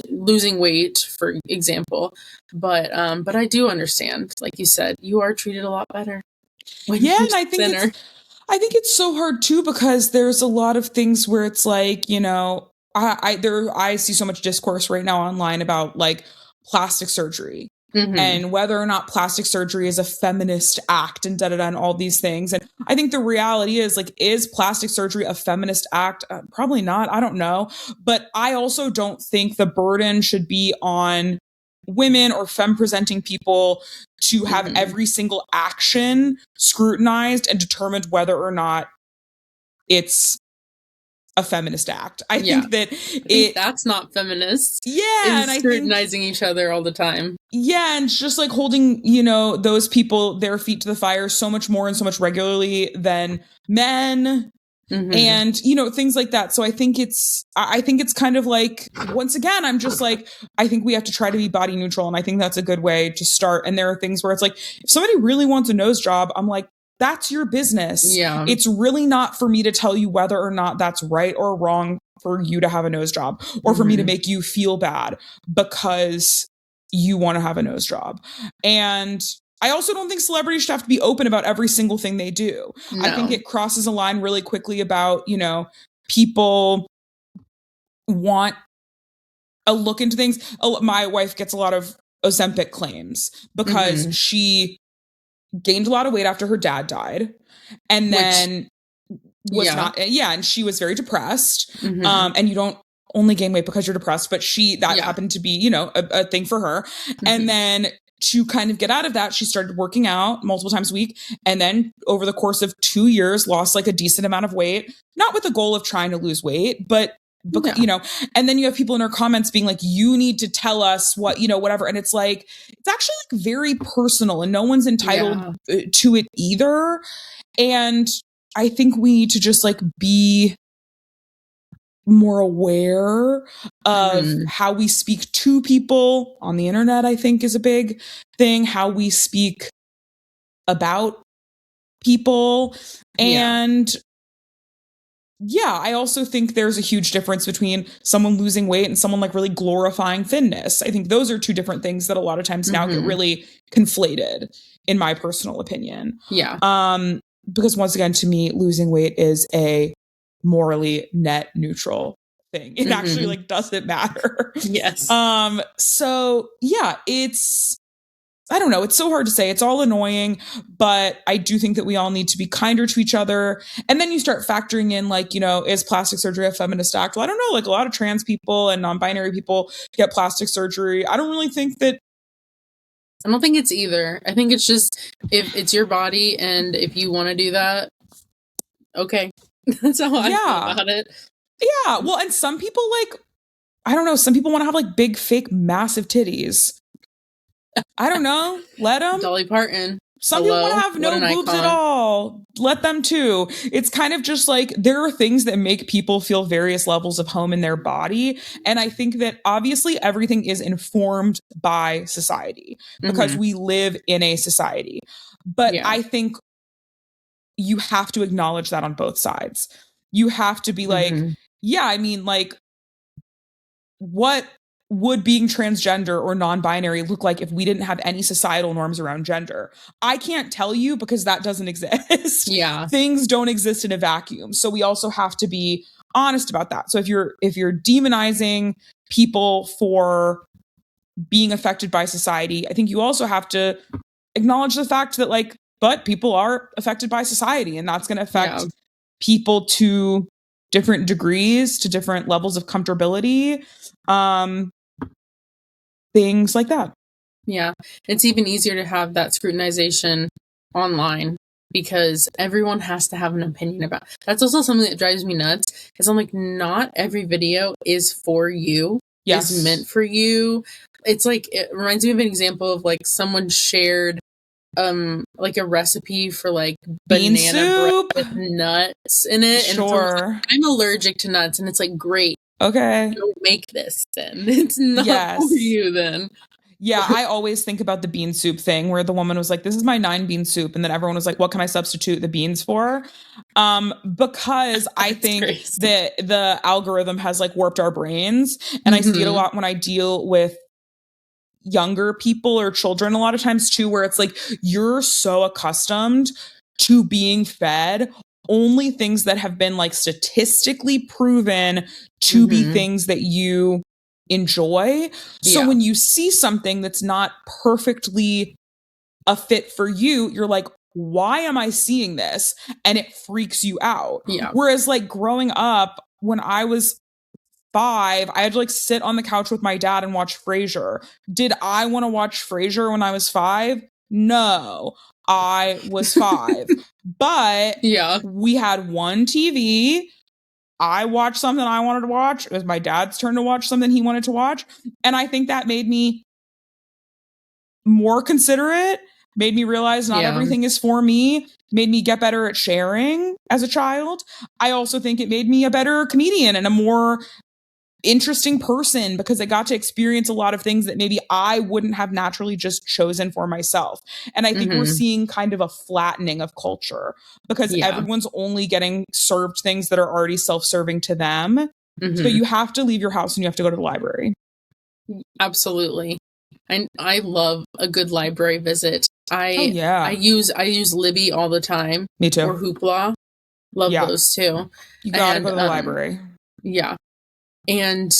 losing weight, for example. But I do understand, like you said, you are treated a lot better. And I think it's so hard too, because there's a lot of things where it's like, you know, I see so much discourse right now online about like plastic surgery. And whether or not plastic surgery is a feminist act and and all these things. And I think the reality is like, is plastic surgery a feminist act? Probably not. I don't know. But I also don't think the burden should be on women or femme presenting people to have every single action scrutinized and determined whether or not it's a feminist act. I think that that's not feminist. And scrutinizing each other all the time. And it's just like holding, you know, those people, their feet to the fire so much more and so much regularly than men. And, you know, things like that. So I think it's kind of like, once again, I'm just like, I think we have to try to be body neutral. And I think that's a good way to start. And there are things where it's like, if somebody really wants a nose job, I'm like, that's your business. It's really not for me to tell you whether or not that's right or wrong for you to have a nose job or for me to make you feel bad because you want to have a nose job. And I also don't think celebrities should have to be open about every single thing they do. No. I think it crosses a line really quickly about, you know, people want a look into things. My wife gets a lot of Ozempic claims because she gained a lot of weight after her dad died and then was not, and she was very depressed. And you don't only gain weight because you're depressed, but that happened to be, you know, a thing for her. Mm-hmm. And then to kind of get out of that, she started working out multiple times a week. And then over the course of 2 years, lost like a decent amount of weight, not with the goal of trying to lose weight, but because, you know, and then you have people in her comments being like, you need to tell us what, you know, whatever. And it's like, it's actually like very personal and no one's entitled to it either. And I think we need to just like be more aware of how we speak to people on the internet, I think is a big thing, how we speak about people. And I also think there's a huge difference between someone losing weight and someone like really glorifying thinness. I think those are two different things that a lot of times now get really conflated, in my personal opinion. Yeah. Because once again, to me, losing weight is a morally net neutral thing. It actually like doesn't matter. Yes. So yeah, I don't know. It's so hard to say. It's all annoying, but I do think that we all need to be kinder to each other. And then you start factoring in like, you know, is plastic surgery a feminist act? Well, I don't know. Like a lot of trans people and non-binary people get plastic surgery. I don't really think that. I don't think it's either. I think it's just if it's your body and if you want to do that, okay. That's how I feel about it. Yeah. Well, and some people like, I don't know. Some people want to have like big, fake, massive titties. I don't know. Let them. Dolly Parton. Some people want to have no boobs at all. Let them too. It's kind of just like there are things that make people feel various levels of home in their body. And I think that obviously everything is informed by society because we live in a society. But I think you have to acknowledge that on both sides. You have to be like, yeah, I mean, like, what would being transgender or non-binary look like if we didn't have any societal norms around gender? I can't tell you because that doesn't exist. Yeah. Things don't exist in a vacuum. So we also have to be honest about that. So if you're demonizing people for being affected by society, I think you also have to acknowledge the fact that like, but people are affected by society and that's going to affect people to different degrees, to different levels of comfortability. Things like that. Yeah. It's even easier to have that scrutinization online because everyone has to have an opinion about. That's also something that drives me nuts. Is I'm like, not every video is for you. Yes. Is meant for you. It's like, it reminds me of an example of like someone shared like a recipe for like banana bread with nuts in it. Sure. And like, I'm allergic to nuts, and it's like, great. Okay. Don't make this then. It's not for you then. Yeah, I always think about the bean soup thing where the woman was like, this is my 9-bean soup. And then everyone was like, what can I substitute the beans for? Because I think that the algorithm has like warped our brains. And I see it a lot when I deal with younger people or children a lot of times too, where it's like, you're so accustomed to being fed only things that have been like statistically proven to be things that you enjoy. So when you see something that's not perfectly a fit for you, you're like, why am I seeing this? And it freaks you out. Yeah. Whereas like growing up, when I was 5, I had to like sit on the couch with my dad and watch Frasier. Did I want to watch Frasier when I was 5? No, I was 5. But we had one TV. I watched something I wanted to watch. It was my dad's turn to watch something he wanted to watch. And I think that made me more considerate, made me realize not everything is for me, made me get better at sharing as a child. I also think it made me a better comedian and a more interesting person because I got to experience a lot of things that maybe I wouldn't have naturally just chosen for myself. And I think we're seeing kind of a flattening of culture because everyone's only getting served things that are already self-serving to them. So you have to leave your house and you have to go to the library. Absolutely. And I love a good library visit. I use Libby all the time. Me too. Or Hoopla. Love those too. You gotta go to the library. Yeah. And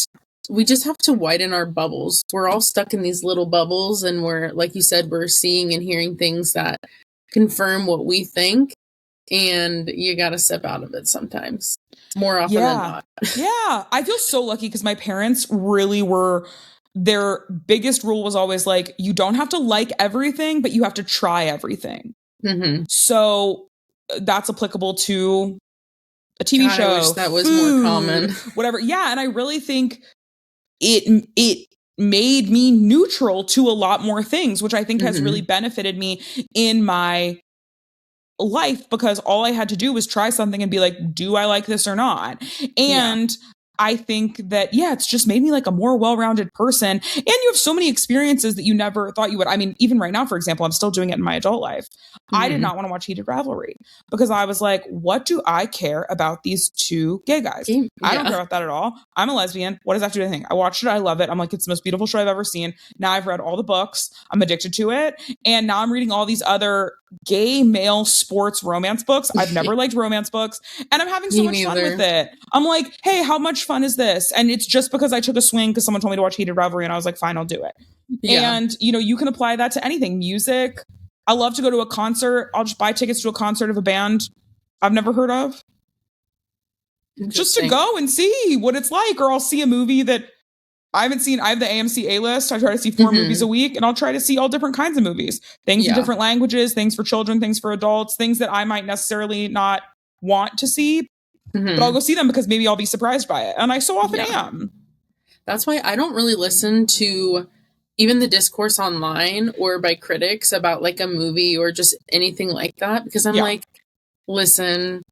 we just have to widen our bubbles. We're all stuck in these little bubbles, and we're, like you said, we're seeing and hearing things that confirm what we think. and you got to step out of it sometimes. More often than not. Yeah. I feel so lucky because my parents really were, their biggest rule was always like, you don't have to like everything, but you have to try everything. Mm-hmm. So that's applicable to a TV show. I wish that was more common. Whatever. Yeah. And I really think it made me neutral to a lot more things, which I think has really benefited me in my life, because all I had to do was try something and be like, do I like this or not? And I think that, it's just made me like a more well-rounded person. And you have so many experiences that you never thought you would. I mean, even right now, for example, I'm still doing it in my adult life. I did not want to watch Heated Ravelry because I was like, what do I care about these two gay guys? I don't care about that at all. I'm a lesbian. What does that have to do with anything? I watched it. I love it. I'm like, it's the most beautiful show I've ever seen. Now I've read all the books. I'm addicted to it. And now I'm reading all these other gay male sports romance books. I've never liked romance books, and I'm having so much fun with it. I'm like, hey, how much fun is this? And it's just because I took a swing because someone told me to watch Heated Revelry, and I was like, fine, I'll do it. And you can apply that to anything. Music. I love to go to a concert. I'll just buy tickets to a concert of a band I've never heard of, just to go and see what it's like. Or I'll see a movie that I haven't seen. I have the AMC A-list. I try to see 4 movies a week, and I'll try to see all different kinds of movies. Things in different languages, things for children, things for adults, things that I might necessarily not want to see, but I'll go see them because maybe I'll be surprised by it. And I so often am. That's why I don't really listen to even the discourse online or by critics about like a movie or just anything like that, because I'm like, listen,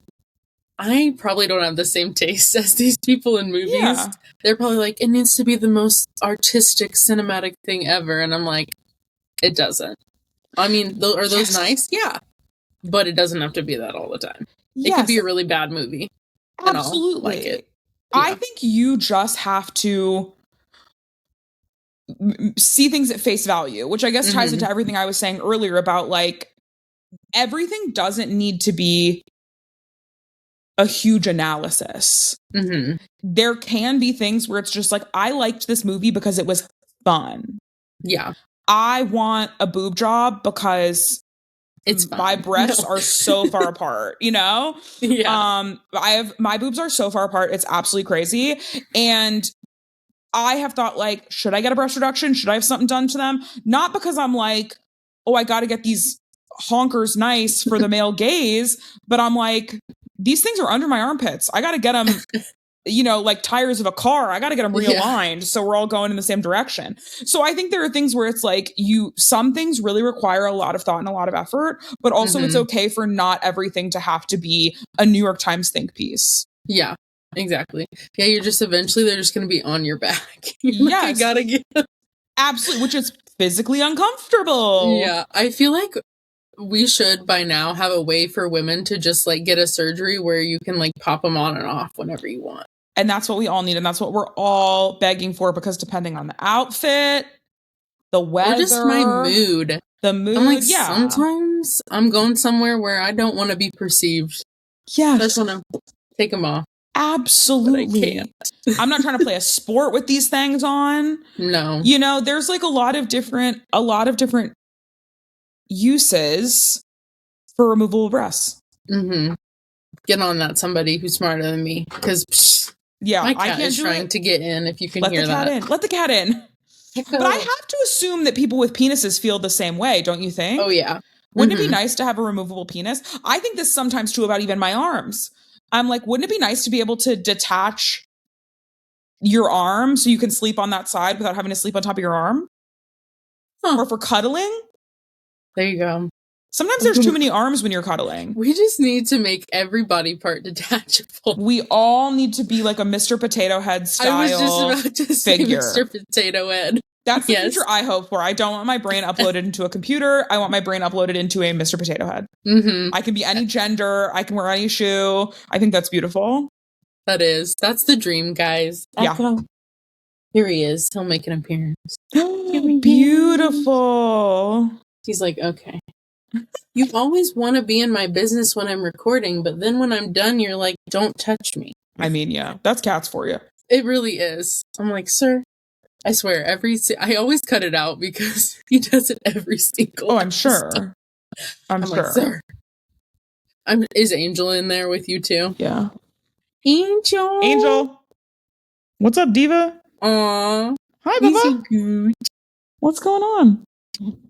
I probably don't have the same taste as these people in movies. Yeah. They're probably like, it needs to be the most artistic, cinematic thing ever. And I'm like, it doesn't. I mean, are those nice? Yeah. But it doesn't have to be that all the time. It could be a really bad movie. Absolutely. Like it. Yeah. I think you just have to see things at face value, which I guess ties into everything I was saying earlier about like, everything doesn't need to be a huge analysis. There can be things where it's just like, I liked this movie because it was fun. Yeah. I want a boob job because it's fun. My breasts are so far apart, Yeah. My boobs are so far apart. It's absolutely crazy. And I have thought like, should I get a breast reduction? Should I have something done to them? Not because I'm like, oh, I got to get these honkers nice for the male gaze, but I'm like, these things are under my armpits. I got to get them, like tires of a car. I got to get them realigned so we're all going in the same direction. So I think there are things where it's like some things really require a lot of thought and a lot of effort, but also it's okay for not everything to have to be a New York Times think piece. Yeah, exactly. Yeah, you're just eventually they're just going to be on your back. Yes. I got to get them. Absolutely, which is physically uncomfortable. Yeah, I feel like we should by now have a way for women to just like get a surgery where you can like pop them on and off whenever you want. And that's what we all need. And that's what we're all begging for, because depending on the outfit, the weather, or just my mood, I'm like, sometimes I'm going somewhere where I don't want to be perceived. Yeah. I just want to take them off. Absolutely. I'm not trying to play a sport with these things on. No. There's like a lot of different uses for removable breasts. Get on that, somebody who's smarter than me, because my cat is trying to get in. If you can hear that, let the cat in. But I have to assume that people with penises feel the same way, don't you think? Oh yeah. Wouldn't it be nice to have a removable penis? I think this sometimes too about even my arms. I'm like, wouldn't it be nice to be able to detach your arm so you can sleep on that side without having to sleep on top of your arm? Or for cuddling? There you go. Sometimes there's too many arms when you're cuddling. We just need to make every body part detachable. We all need to be like a Mr. Potato Head style I was just about to say figure. Mr. Potato Head. That's the future I hope for. I don't want my brain uploaded into a computer. I want my brain uploaded into a Mr. Potato Head. I can be any gender. I can wear any shoe. I think that's beautiful. That's the dream, guys. Here he is. He'll make an appearance. Beautiful. He's like, okay. You always want to be in my business when I'm recording, but then when I'm done, you're like, don't touch me. I mean, yeah, that's cats for you. It really is. I'm like, sir, I swear, I always cut it out because he does it every single I'm sure. I'm sure. like, sir, Is Angel in there with you too? Yeah. Angel. What's up, Diva? Aw. Hi, He's Baba. so good. What's going on?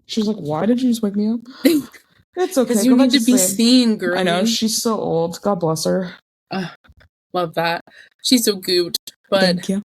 She was like, why did you just wake me up? It's okay. Because you need to be seen, girl. I know. She's so old. God bless her. Love that. She's so good. But, thank you.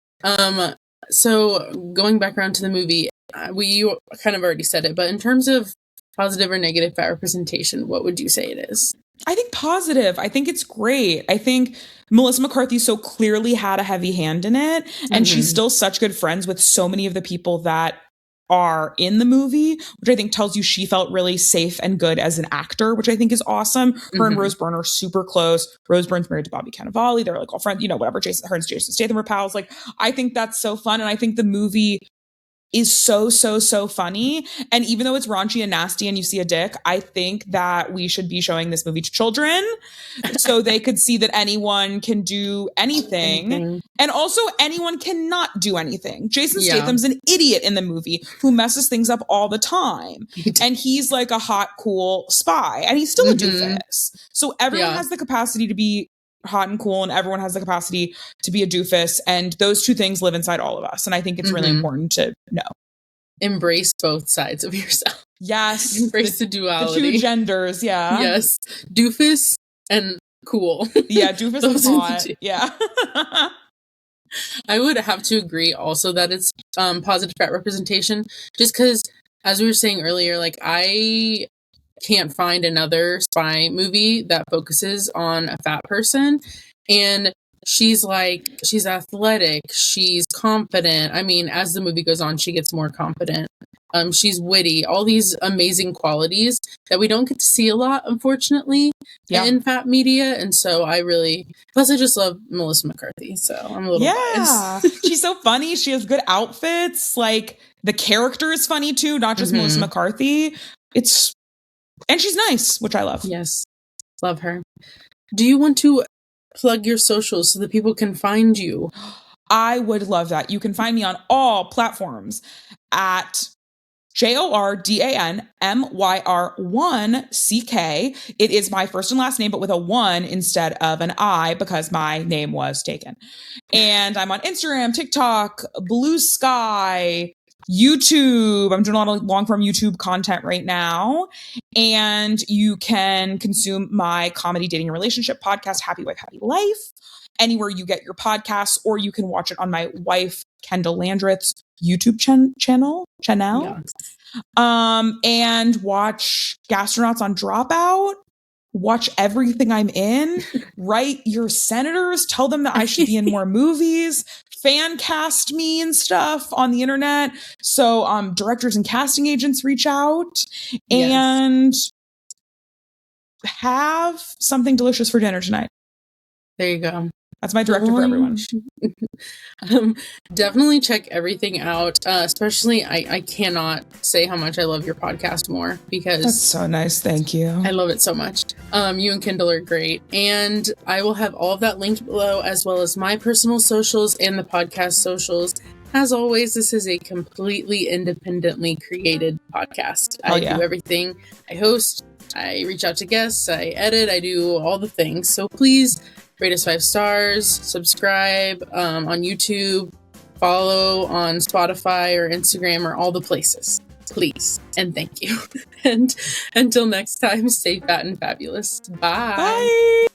So going back around to the movie, you kind of already said it, but in terms of positive or negative fat representation, what would you say it is? I think positive. I think it's great. I think Melissa McCarthy so clearly had a heavy hand in it, and she's still such good friends with so many of the people that are in the movie, which I think tells you she felt really safe and good as an actor, which I think is awesome. Her and Rose Byrne are super close. Rose Byrne's married to Bobby Cannavale. They're like all friends, you know, whatever. Her and Jason Statham are pals. Like, I think that's so fun. And I think the movie is so funny. And even though it's raunchy and nasty and you see a dick, I think that we should be showing this movie to children so they could see that anyone can do anything. And also anyone cannot do anything. Jason Statham's an idiot in the movie who messes things up all the time. And he's like a hot, cool spy. And he's still a doofus. So everyone has the capacity to be hot and cool, and everyone has the capacity to be a doofus, and those two things live inside all of us, and I think it's really important to know. Embrace both sides of yourself. Yes. Embrace the duality. The two genders, yeah. Yes. Doofus and cool. Yeah, doofus and hot. Yeah. I would have to agree also that it's positive fat representation, just because, as we were saying earlier, like, I can't find another spy movie that focuses on a fat person, and she's athletic, she's confident. I mean, as the movie goes on, she gets more confident. She's witty, all these amazing qualities that we don't get to see a lot, unfortunately, in fat media. And so plus I just love Melissa McCarthy, so I'm a little biased. She's so funny. She has good outfits. Like, the character is funny too, not just Melissa McCarthy. And she's nice, which I love. Yes. Love her. Do you want to plug your socials so that people can find you? I would love that. You can find me on all platforms at JordanMyr1CK. It is my first and last name, but with a 1 instead of an I, because my name was taken. And I'm on Instagram, TikTok, Blue Sky, YouTube. I'm doing a lot of long form YouTube content right now. And you can consume my comedy, dating, and relationship podcast, Happy Wife, Happy Life, anywhere you get your podcasts, or you can watch it on my wife, Kendall Landreth's YouTube channel. Yes. And watch Gastronauts on Dropout. Watch everything I'm in. Write your senators. Tell them that I should be in more movies. Fan cast me and stuff on the internet. So directors and casting agents reach out. And have something delicious for dinner tonight. There you go. That's my directive for everyone. Definitely check everything out. Especially, I cannot say how much I love your podcast more, because that's so nice. Thank you. I love it so much. You and Kendall are great. And I will have all of that linked below, as well as my personal socials and the podcast socials. As always, this is a completely independently created podcast. I do everything. I host, I reach out to guests, I edit, I do all the things. So please rate us 5 stars, subscribe on YouTube, follow on Spotify or Instagram or all the places, please. And thank you. And until next time, stay fat and fabulous. Bye. Bye.